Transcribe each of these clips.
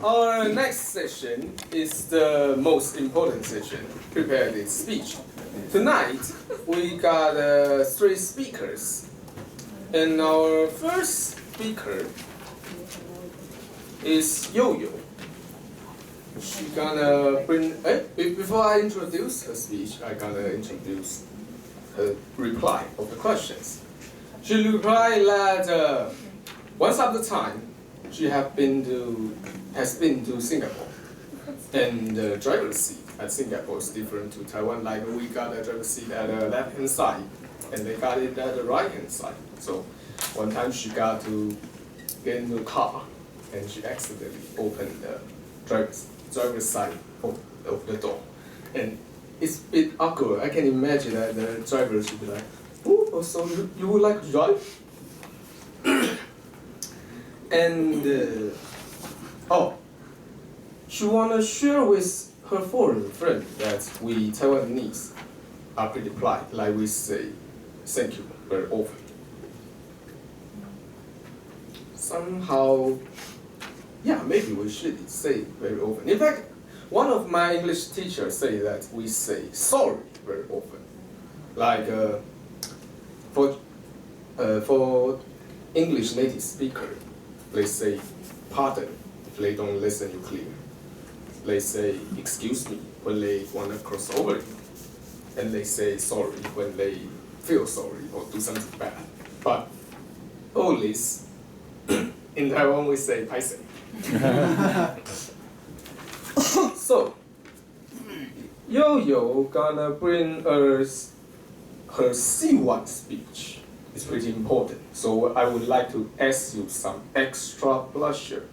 Our next session is the most important session, prepare this speech. Tonight, we got three speakers. And our first speaker is YoYo. She gonna bring, before I introduce her speech, I gonna introduce her reply of the questions. She replied that once upon a time, she has been to Singapore, and the driver's seat at Singapore is different to Taiwan. Like we got a driver's seat at the left-hand side, and they got it at the right-hand side. So one time she got to get into a car, and she accidentally opened the driver's side of the door, and it's a bit awkward. I can imagine that the driver should be like, "Oh, so you would like to drive?" And she wanna share with her foreign friend that we Taiwanese are pretty polite, like we say thank you very often. Somehow, yeah, maybe we should say very often. In fact, one of my English teachers say that we say sorry very often. Like for English native speaker, they say pardon if they don't listen you clear. They say excuse me when they wanna cross over you. And they say sorry when they feel sorry or do something bad. But all this, in Taiwan we say paisei. So, YoYo gonna bring us her C1 speech. It's pretty important, so I would like to ask you some extra pleasure.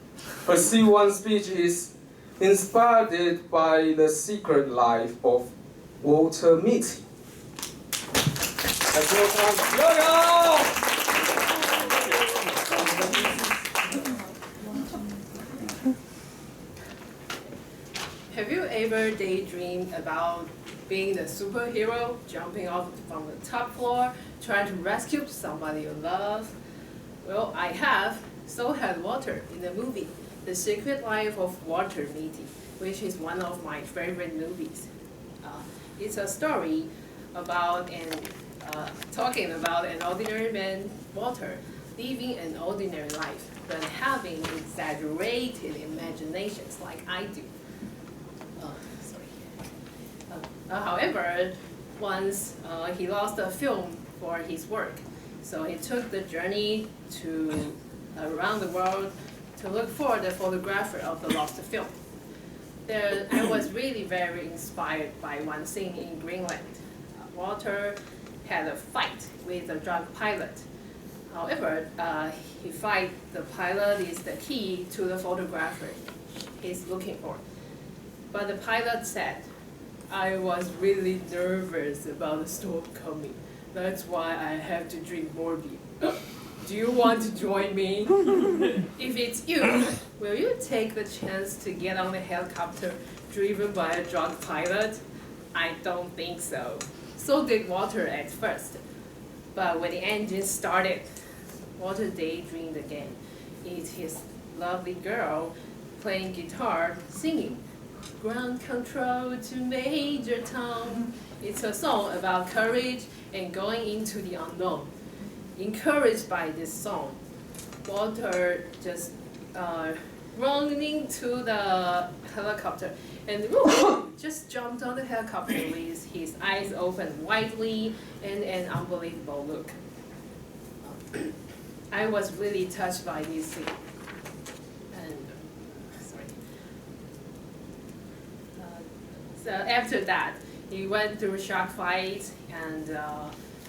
Her C1 speech is inspired by the secret life of Walter Mitty. Let's welcome YoYo! Have you ever daydreamed about being a superhero, jumping off from the top floor, trying to rescue somebody you love? Well, I have. So had Walter in the movie The Secret Life of Walter Mitty, which is one of my favorite movies. It's a story about talking about an ordinary man, Walter, living an ordinary life, but having exaggerated imaginations like I do. However, once he lost a film for his work, so he took the journey around the world to look for the photographer of the lost film. I was really very inspired by one scene in Greenland. Walter had a fight with a drunk pilot. However, he fight the pilot is the key to the photographer he's looking for. But the pilot said, "I was really nervous about the storm coming. That's why I have to drink more beer. Do you want to join me? If it's you, will you take the chance to get on the helicopter driven by a drunk pilot?" I don't think so. So did Walter at first. But when the engine started, Walter daydreamed again. It's his lovely girl playing guitar, singing, "Ground control to Major Tom." It's a song about courage and going into the unknown. Encouraged by this song, Walter just ran into the helicopter and just jumped on the helicopter with his eyes open widely and an unbelievable look. I was really touched by this scene. So after that, he went through shock fights and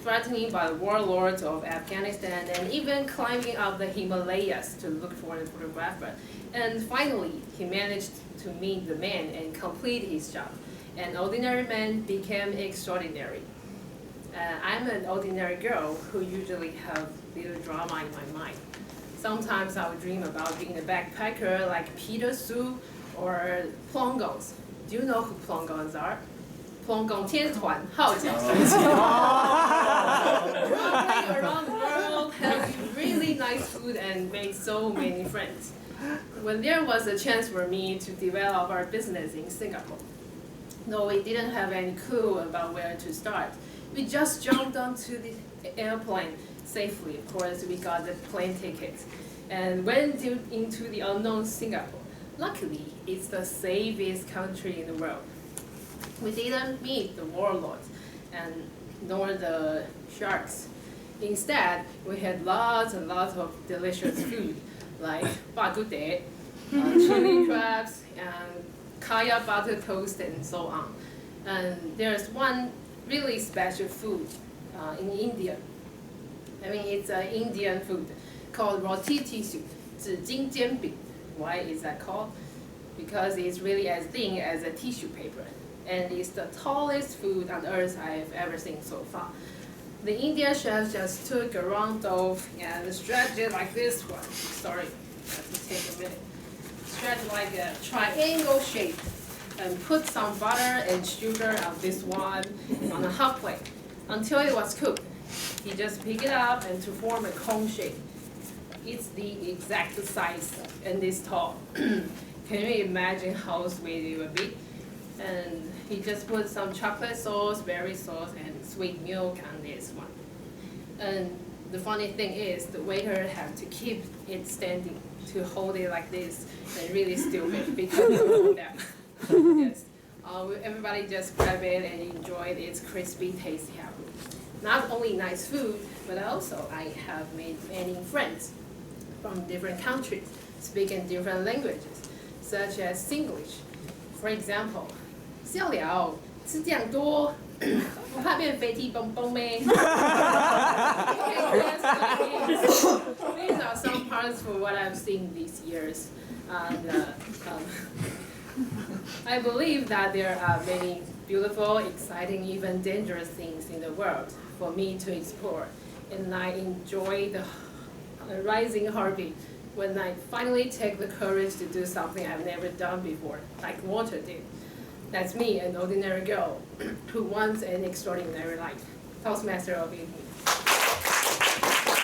threatening by the warlords of Afghanistan and even climbing up the Himalayas to look for the photographer. And finally, he managed to meet the man and complete his job. An ordinary man became extraordinary. I'm an ordinary girl who usually have little drama in my mind. Sometimes I would dream about being a backpacker like Peter Su or Plongos. Do you know who Plongons are? Plongong 天团号角传奇. Traveling around the world, having really nice food and make so many friends. when there was a chance for me to develop our business in Singapore, though we didn't have any clue about where to start, we just jumped onto the airplane safely. Of course, we got the plane tickets and went into the unknown Singapore. Luckily, it's the safest country in the world. We didn't meet the warlords and nor the sharks. Instead, we had lots and lots of delicious food like bagute, chili crabs, and kaya butter toast, and so on. And there's one really special food in India. I mean, it's an Indian food called roti tissue, 纸巾煎饼. Why is that called? Because it's really as thin as a tissue paper. And it's the tallest food on earth I've ever seen so far. The Indian chef just took a round dough and stretched it like this one. Sorry, have to take a minute. Stretched like a triangle shape and put some butter and sugar on this one on a hot plate until it was cooked. He just picked it up and to form a cone shape. It's the exact size and this tall. Can you imagine how sweet it would be? And he just put some chocolate sauce, berry sauce, and sweet milk on this one. And the funny thing is, the waiter had to keep it standing to hold it like this, and really stupid because of that. Yes, everybody just grabbed it and enjoyed its crispy, tasty food. Not only nice food, but also I have made many friends from different countries, speaking different languages, such as Singlish. For example, 笑了，吃这样多，不怕变肥体蹦蹦咩？ These are some parts for what I've seen these years. And I believe that there are many beautiful, exciting, even dangerous things in the world for me to explore. And I enjoy the rising heartbeat when I finally take the courage to do something I've never done before, like water did. That's me, an ordinary girl who wants an extraordinary life. Toastmaster of Italy.